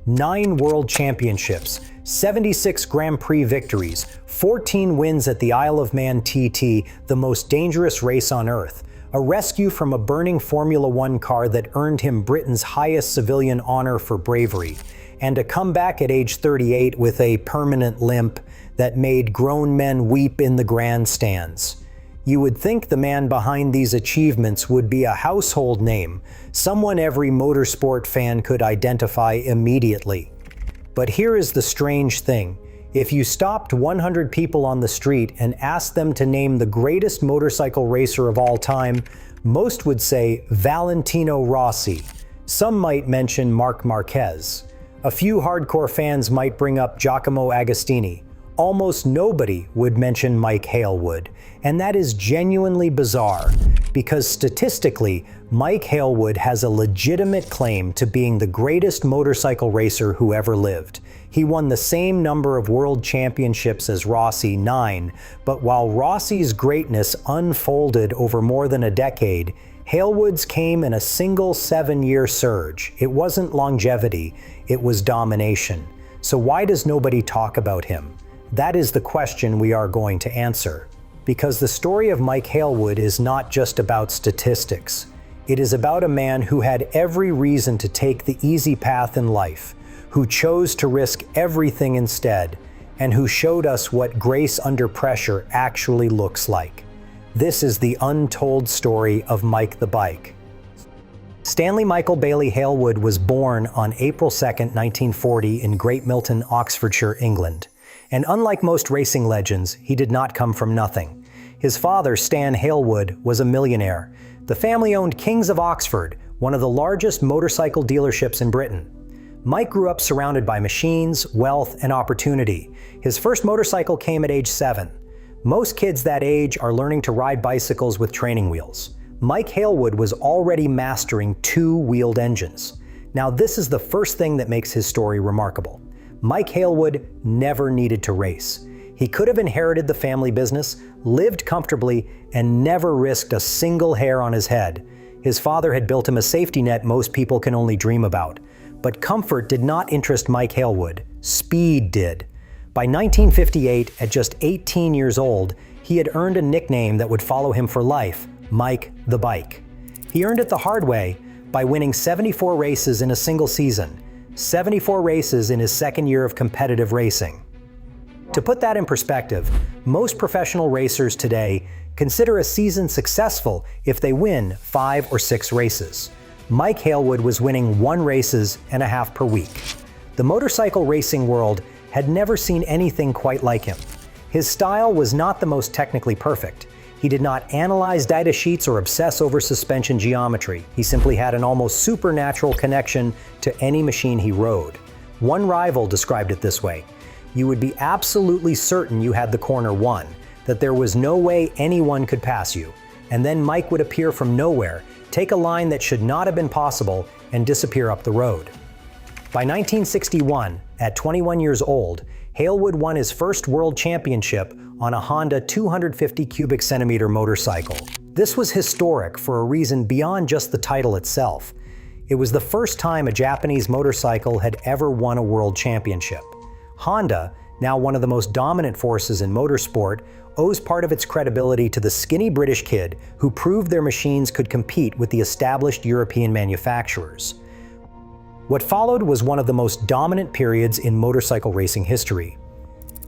9 world championships, 76 Grand Prix victories, 14 wins at the Isle of Man TT, the most dangerous race on Earth, a rescue from a burning Formula One car that earned him Britain's highest civilian honor for bravery, and a comeback at age 38 with a permanent limp that made grown men weep in the grandstands. You would think the man behind these achievements would be a household name, someone every motorsport fan could identify immediately. But here is the strange thing. If you stopped 100 people on the street and asked them to name the greatest motorcycle racer of all time, most would say Valentino Rossi. Some might mention Marc Marquez. A few hardcore fans might bring up Giacomo Agostini. Almost nobody would mention Mike Hailwood, and that is genuinely bizarre, because statistically, Mike Hailwood has a legitimate claim to being the greatest motorcycle racer who ever lived. He won the same number of world championships as Rossi, 9, but while Rossi's greatness unfolded over more than a decade, Hailwood's came in a single 7-year surge. It wasn't longevity, it was domination. So why does nobody talk about him? That is the question we are going to answer. Because the story of Mike Hailwood is not just about statistics. It is about a man who had every reason to take the easy path in life, who chose to risk everything instead, and who showed us what grace under pressure actually looks like. This is the untold story of Mike the Bike. Stanley Michael Bailey Hailwood was born on April 2, 1940 in Great Milton, Oxfordshire, England. And unlike most racing legends, he did not come from nothing. His father, Stan Hailwood, was a millionaire. The family owned Kings of Oxford, one of the largest motorcycle dealerships in Britain. Mike grew up surrounded by machines, wealth, and opportunity. His first motorcycle came at age 7. Most kids that age are learning to ride bicycles with training wheels. Mike Hailwood was already mastering 2-wheeled engines. Now, this is the first thing that makes his story remarkable. Mike Hailwood never needed to race. He could have inherited the family business, lived comfortably, and never risked a single hair on his head. His father had built him a safety net most people can only dream about. But comfort did not interest Mike Hailwood. Speed did. By 1958, at just 18 years old, he had earned a nickname that would follow him for life, Mike the Bike. He earned it the hard way by winning 74 races in a single season. 74 races in his second year of competitive racing. To put that in perspective, most professional racers today consider a season successful if they win 5 or 6 races. Mike Hailwood was winning 1.5 races per week. The motorcycle racing world had never seen anything quite like him. His style was not the most technically perfect. He did not analyze data sheets or obsess over suspension geometry. He simply had an almost supernatural connection to any machine he rode. One rival described it this way: you would be absolutely certain you had the corner won, that there was no way anyone could pass you. And then Mike would appear from nowhere, take a line that should not have been possible, and disappear up the road. By 1961, at 21 years old, Hailwood won his first world championship on a Honda 250 cubic centimeter motorcycle. This was historic for a reason beyond just the title itself. It was the first time a Japanese motorcycle had ever won a world championship. Honda, now one of the most dominant forces in motorsport, owes part of its credibility to the skinny British kid who proved their machines could compete with the established European manufacturers. What followed was one of the most dominant periods in motorcycle racing history.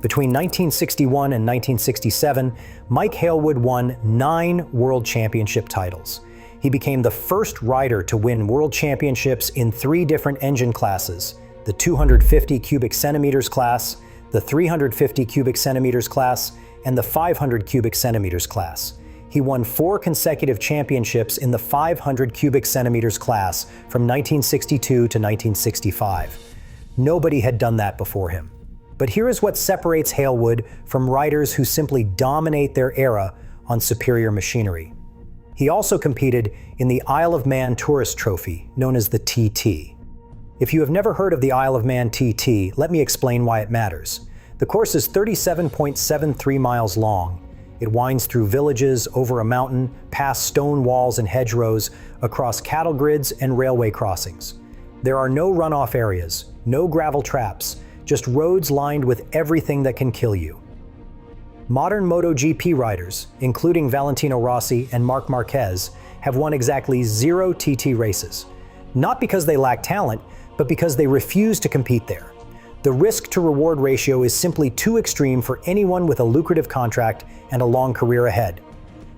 Between 1961 and 1967, Mike Hailwood won 9 world championship titles. He became the first rider to win world championships in 3 different engine classes: the 250 cubic centimeters class, the 350 cubic centimeters class, and the 500 cubic centimeters class. He won 4 consecutive championships in the 500 cubic centimeters class from 1962 to 1965. Nobody had done that before him. But here is what separates Hailwood from riders who simply dominate their era on superior machinery. He also competed in the Isle of Man Tourist Trophy, known as the TT. If you have never heard of the Isle of Man TT, let me explain why it matters. The course is 37.73 miles long. It winds through villages, over a mountain, past stone walls and hedgerows, across cattle grids and railway crossings. There are no runoff areas. no gravel traps, just roads lined with everything that can kill you. Modern MotoGP riders, including Valentino Rossi and Marc Marquez, have won exactly 0 TT races. Not because they lack talent, but because they refuse to compete there. The risk-to-reward ratio is simply too extreme for anyone with a lucrative contract and a long career ahead.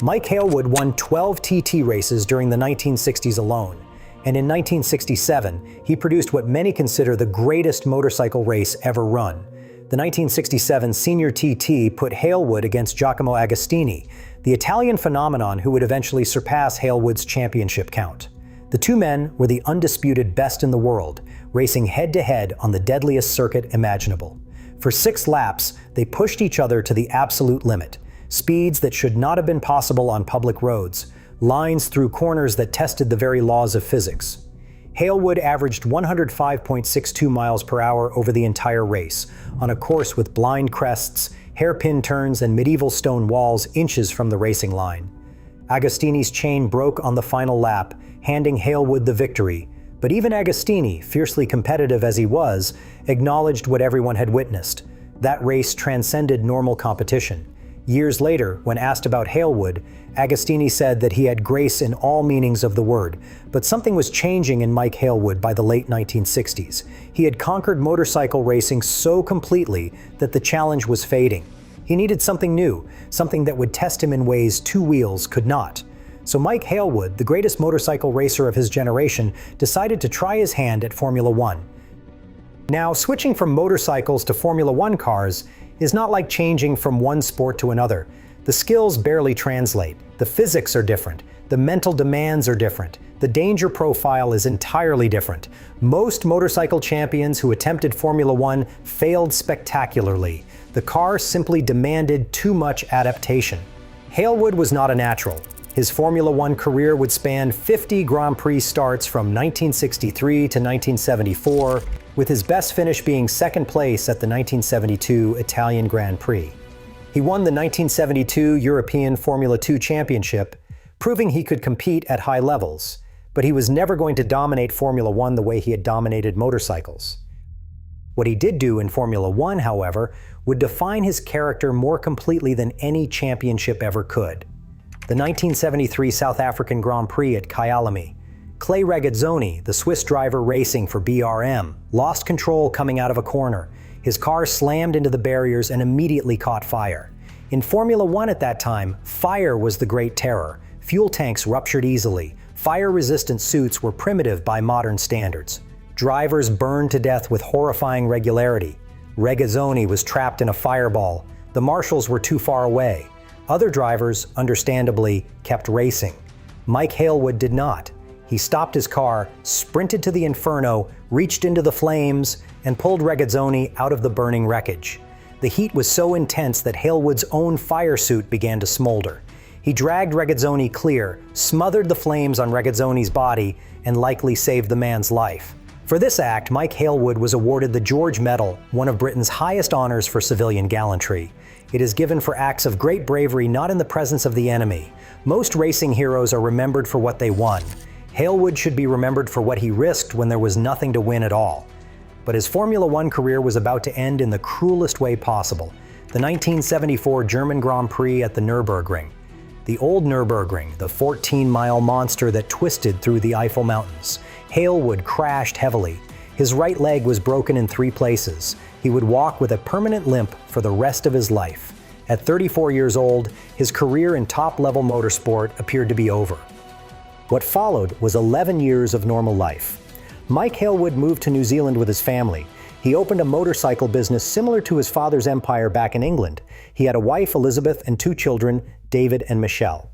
Mike Hailwood won 12 TT races during the 1960s alone, and in 1967, he produced what many consider the greatest motorcycle race ever run. The 1967 Senior TT put Hailwood against Giacomo Agostini, the Italian phenomenon who would eventually surpass Hailwood's championship count. The two men were the undisputed best in the world, racing head-to-head on the deadliest circuit imaginable. For 6 laps, they pushed each other to the absolute limit, speeds that should not have been possible on public roads, lines through corners that tested the very laws of physics. Hailwood averaged 105.62 miles per hour over the entire race, on a course with blind crests, hairpin turns, and medieval stone walls inches from the racing line. Agostini's chain broke on the final lap, handing Hailwood the victory, but even Agostini, fiercely competitive as he was, acknowledged what everyone had witnessed. That race transcended normal competition. Years later, when asked about Hailwood, Agostini said that he had grace in all meanings of the word, but something was changing in Mike Hailwood by the late 1960s. He had conquered motorcycle racing so completely that the challenge was fading. He needed something new, something that would test him in ways 2 wheels could not. So Mike Hailwood, the greatest motorcycle racer of his generation, decided to try his hand at Formula One. Now, switching from motorcycles to Formula One cars is not like changing from one sport to another. The skills barely translate. The physics are different. The mental demands are different. The danger profile is entirely different. Most motorcycle champions who attempted Formula One failed spectacularly. The car simply demanded too much adaptation. Hailwood was not a natural. His Formula One career would span 50 Grand Prix starts from 1963 to 1974, with his best finish being second place at the 1972 Italian Grand Prix. He won the 1972 European Formula 2 Championship, proving he could compete at high levels, but he was never going to dominate Formula One the way he had dominated motorcycles. What he did do in Formula One, however, would define his character more completely than any championship ever could. The 1973 South African Grand Prix at Kyalami. Clay Regazzoni, the Swiss driver racing for BRM, lost control coming out of a corner. His car slammed into the barriers and immediately caught fire. In Formula One at that time, fire was the great terror. Fuel tanks ruptured easily. Fire-resistant suits were primitive by modern standards. Drivers burned to death with horrifying regularity. Regazzoni was trapped in a fireball. The marshals were too far away. Other drivers, understandably, kept racing. Mike Hailwood did not. He stopped his car, sprinted to the inferno, reached into the flames, and pulled Regazzoni out of the burning wreckage. The heat was so intense that Hailwood's own fire suit began to smolder. He dragged Regazzoni clear, smothered the flames on Regazzoni's body, and likely saved the man's life. For this act, Mike Hailwood was awarded the George Medal, one of Britain's highest honors for civilian gallantry. It is given for acts of great bravery not in the presence of the enemy. Most racing heroes are remembered for what they won. Hailwood should be remembered for what he risked when there was nothing to win at all. But his Formula One career was about to end in the cruelest way possible. The 1974 German Grand Prix at the Nürburgring. The old Nürburgring, the 14-mile monster that twisted through the Eifel Mountains. Hailwood crashed heavily. His right leg was broken in 3 places. He would walk with a permanent limp for the rest of his life. At 34 years old, his career in top-level motorsport appeared to be over. What followed was 11 years of normal life. Mike Hailwood moved to New Zealand with his family. He opened a motorcycle business similar to his father's empire back in England. He had a wife, Elizabeth, and 2 children, David and Michelle.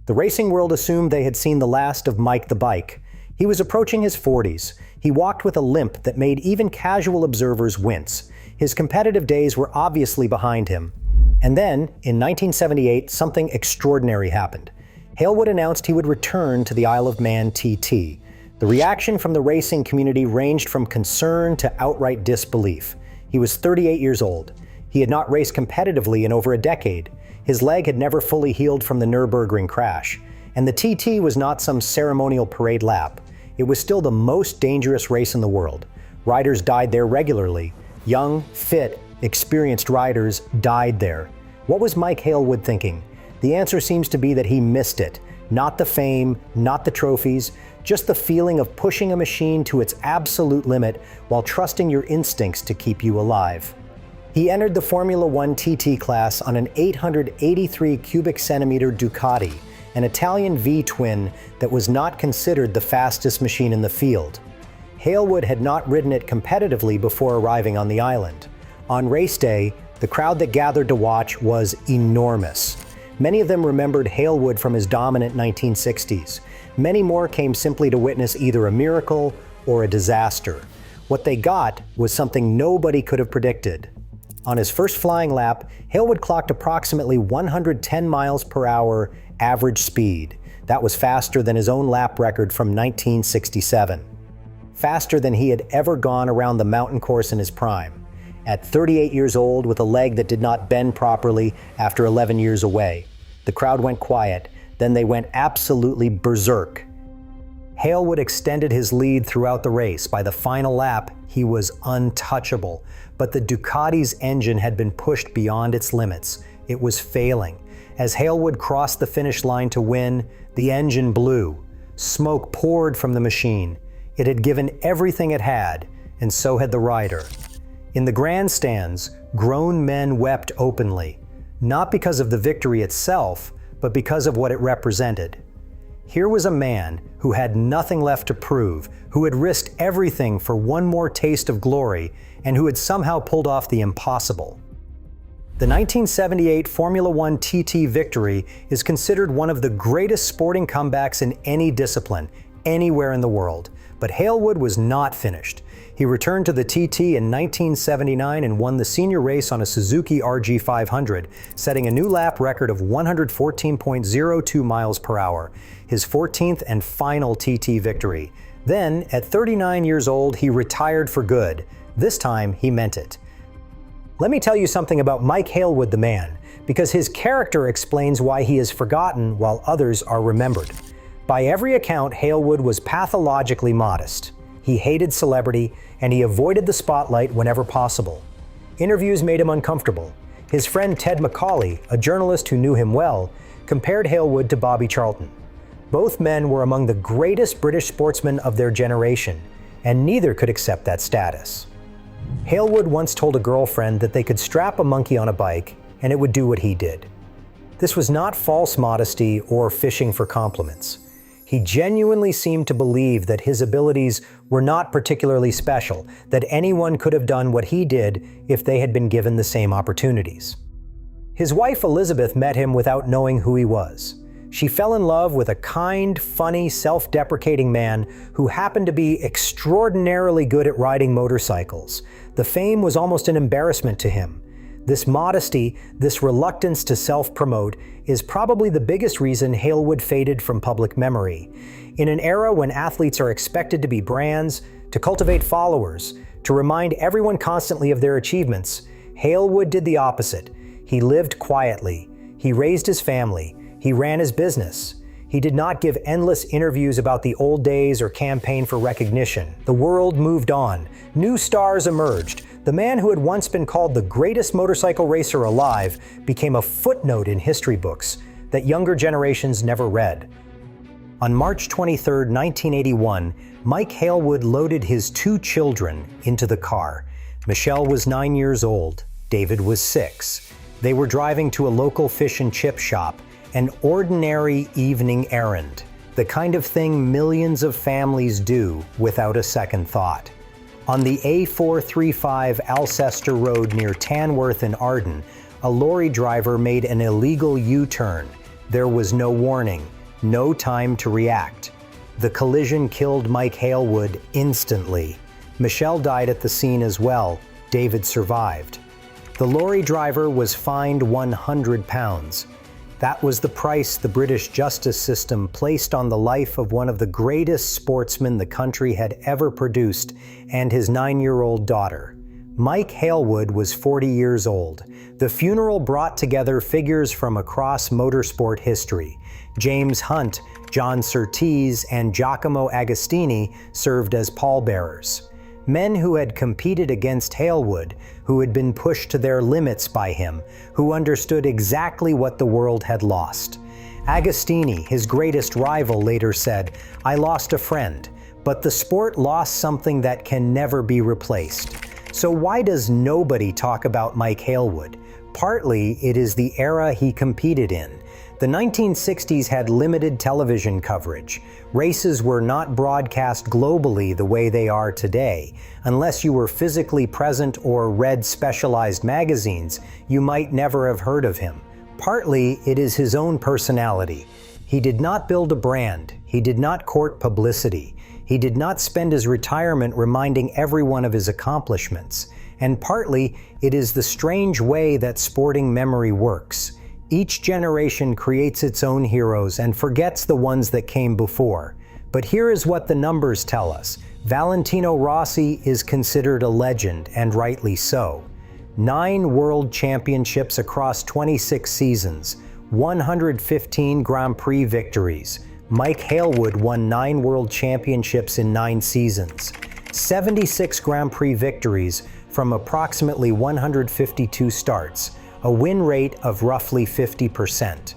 The racing world assumed they had seen the last of Mike the Bike. He was approaching his 40s. He walked with a limp that made even casual observers wince. His competitive days were obviously behind him. And then, in 1978, something extraordinary happened. Hailwood announced he would return to the Isle of Man TT. The reaction from the racing community ranged from concern to outright disbelief. He was 38 years old. He had not raced competitively in over a decade. His leg had never fully healed from the Nürburgring crash. And the TT was not some ceremonial parade lap. It was still the most dangerous race in the world. Riders died there regularly. Young, fit, experienced riders died there. What was Mike Hailwood thinking? The answer seems to be that he missed it. Not the fame, not the trophies, just the feeling of pushing a machine to its absolute limit while trusting your instincts to keep you alive. He entered the Formula One TT class on an 883 cubic centimeter Ducati, an Italian V-twin that was not considered the fastest machine in the field. Hailwood had not ridden it competitively before arriving on the island. On race day, the crowd that gathered to watch was enormous. Many of them remembered Hailwood from his dominant 1960s. Many more came simply to witness either a miracle or a disaster. What they got was something nobody could have predicted. On his first flying lap, Hailwood clocked approximately 110 miles per hour average speed. That was faster than his own lap record from 1967. Faster than he had ever gone around the mountain course in his prime. At 38 years old, with a leg that did not bend properly after 11 years away. The crowd went quiet, then they went absolutely berserk. Hailwood extended his lead throughout the race. By the final lap, he was untouchable. But the Ducati's engine had been pushed beyond its limits. It was failing. As Hailwood crossed the finish line to win, the engine blew. Smoke poured from the machine. It had given everything it had, and so had the rider. In the grandstands, grown men wept openly, not because of the victory itself, but because of what it represented. Here was a man who had nothing left to prove, who had risked everything for one more taste of glory, and who had somehow pulled off the impossible. The 1978 Formula One TT victory is considered one of the greatest sporting comebacks in any discipline, anywhere in the world. But Hailwood was not finished. He returned to the TT in 1979 and won the senior race on a Suzuki RG500, setting a new lap record of 114.02 miles per hour, his 14th and final TT victory. Then, at 39 years old, he retired for good. This time, he meant it. Let me tell you something about Mike Hailwood the man, because his character explains why he is forgotten while others are remembered. By every account, Hailwood was pathologically modest. He hated celebrity, and he avoided the spotlight whenever possible. Interviews made him uncomfortable. His friend Ted McCauley, a journalist who knew him well, compared Hailwood to Bobby Charlton. Both men were among the greatest British sportsmen of their generation, and neither could accept that status. Hailwood once told a girlfriend that they could strap a monkey on a bike, and it would do what he did. This was not false modesty or fishing for compliments. He genuinely seemed to believe that his abilities were not particularly special, that anyone could have done what he did if they had been given the same opportunities. His wife Elizabeth met him without knowing who he was. She fell in love with a kind, funny, self-deprecating man who happened to be extraordinarily good at riding motorcycles. The fame was almost an embarrassment to him. This modesty, this reluctance to self-promote, is probably the biggest reason Hailwood faded from public memory. In an era when athletes are expected to be brands, to cultivate followers, to remind everyone constantly of their achievements, Hailwood did the opposite. He lived quietly. He raised his family. He ran his business. He did not give endless interviews about the old days or campaign for recognition. The world moved on. New stars emerged. The man who had once been called the greatest motorcycle racer alive became a footnote in history books that younger generations never read. On March 23, 1981, Mike Hailwood loaded his two children into the car. Michelle was 9 years old. David was 6. They were driving to a local fish and chip shop, an ordinary evening errand, the kind of thing millions of families do without a second thought. On the A435 Alcester Road near Tamworth in Arden, a lorry driver made an illegal U-turn. There was no warning, no time to react. The collision killed Mike Hailwood instantly. Michelle died at the scene as well. David survived. The lorry driver was fined £100. That was the price the British justice system placed on the life of one of the greatest sportsmen the country had ever produced and his 9-year-old daughter. Mike Hailwood was 40 years old. The funeral brought together figures from across motorsport history. James Hunt, John Surtees, and Giacomo Agostini served as pallbearers. Men who had competed against Hailwood, who had been pushed to their limits by him, who understood exactly what the world had lost. Agostini, his greatest rival, later said, "I lost a friend, but the sport lost something that can never be replaced." So why does nobody talk about Mike Hailwood? Partly, it is the era he competed in. The 1960s had limited television coverage. Races were not broadcast globally the way they are today. Unless you were physically present or read specialized magazines, you might never have heard of him. Partly, it is his own personality. He did not build a brand. He did not court publicity. He did not spend his retirement reminding everyone of his accomplishments. And partly, it is the strange way that sporting memory works. Each generation creates its own heroes and forgets the ones that came before. But here is what the numbers tell us. Valentino Rossi is considered a legend, and rightly so. 9 world championships across 26 seasons, 115 Grand Prix victories. Mike Hailwood won 9 world championships in 9 seasons, 76 Grand Prix victories from approximately 152 starts, a win rate of roughly 50%.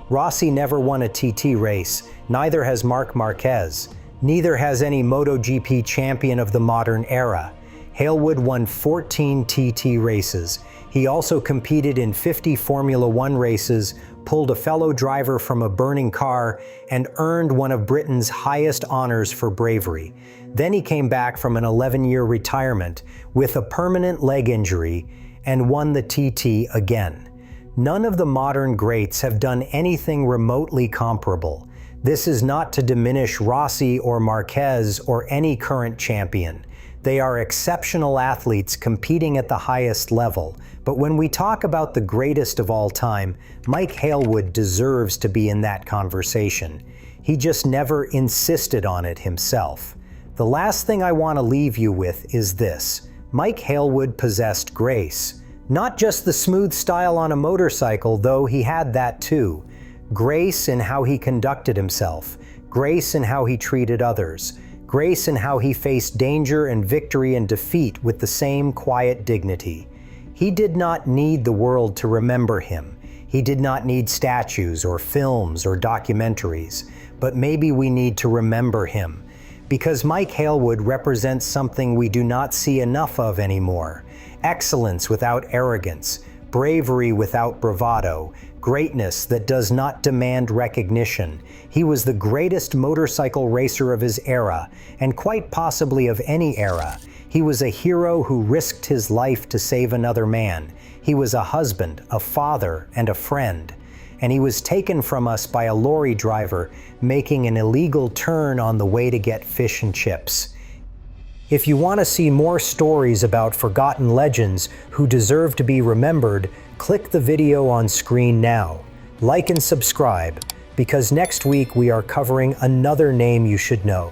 Rossi never won a TT race, neither has Marc Marquez. Neither has any MotoGP champion of the modern era. Hailwood won 14 TT races. He also competed in 50 Formula One races, pulled a fellow driver from a burning car, and earned one of Britain's highest honors for bravery. Then he came back from an 11-year retirement with a permanent leg injury and won the TT again. None of the modern greats have done anything remotely comparable. This is not to diminish Rossi or Marquez or any current champion. They are exceptional athletes competing at the highest level, but when we talk about the greatest of all time, Mike Hailwood deserves to be in that conversation. He just never insisted on it himself. The last thing I want to leave you with is this. Mike Hailwood possessed grace. Not just the smooth style on a motorcycle, though he had that too. Grace in how he conducted himself, grace in how he treated others, grace in how he faced danger and victory and defeat with the same quiet dignity. He did not need the world to remember him. He did not need statues or films or documentaries, but maybe we need to remember him. Because Mike Hailwood represents something we do not see enough of anymore. Excellence without arrogance, bravery without bravado, greatness that does not demand recognition. He was the greatest motorcycle racer of his era, and quite possibly of any era. He was a hero who risked his life to save another man. He was a husband, a father, and a friend. And he was taken from us by a lorry driver making an illegal turn on the way to get fish and chips. If you want to see more stories about forgotten legends who deserve to be remembered, click the video on screen now. Like and subscribe, because next week we are covering another name you should know.